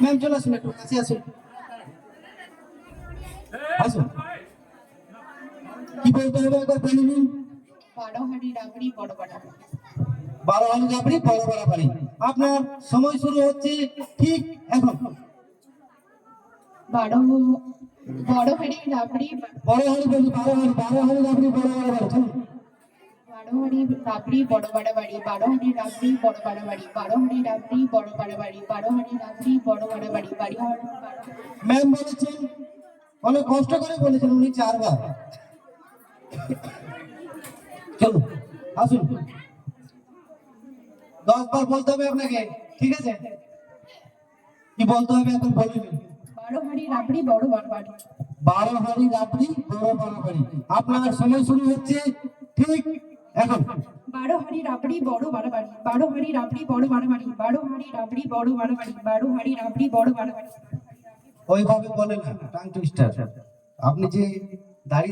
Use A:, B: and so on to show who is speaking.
A: Ma'am চলে আসুন, একটু কাছে আসুন, আসুন। কি বলতে হবে একবার বলে নিন।
B: 12 হাঁড়ি রাবড়ি বড় বাড়াবাড়ি।
A: 12 হাঁড়ি রাবড়ি বড় বাড়াবাড়ি। আপনার সময় শুরু হচ্ছে ঠিক এখন।
B: বড় হাঁড়ি রাবড়ি
A: বড় হাঁড়ি বলি, 12 হাঁড়ি রাবড়ি বড় বাড়াবাড়ি, চলুন।
B: 12 হাঁড়ি রাবড়ি বড় বাড়াবাড়ি। 12 হাঁড়ি রাবড়ি বড় বাড়াবাড়ি। 12 হাঁড়ি রাবড়ি বড় বাড়াবাড়ি। 12 হাঁড়ি রাবড়ি বড় বাড়াবাড়ি।
A: ম্যাম বলেছেন, অনেক কষ্ট করে বলেছেন উনি 4 বার। চলুন আসুন, 10 বার বলতে হবে আপনাকে, ঠিক আছে? কি বলতে হবে এখন বলে নিন।
B: 12 হাঁড়ি রাবড়ি বড় বাড়াবাড়ি।
A: 12 হাঁড়ি রাবড়ি বড় বাড়াবাড়ি। আপনার সময় শুরু হচ্ছে ঠিক এখন।
B: 12 হাঁড়ি রাবড়ি বড় বাড়াবাড়ি। 12 হাঁড়ি রাবড়ি বড় বাড়াবাড়ি। 12 হাঁড়ি রাবড়ি বড় বাড়াবাড়ি। 12 হাঁড়ি রাবড়ি বড় বাড়াবাড়ি।
A: ওইভাবে বলেন না, টাং টুইস্টার। আপনি যে দাঁড়িয়ে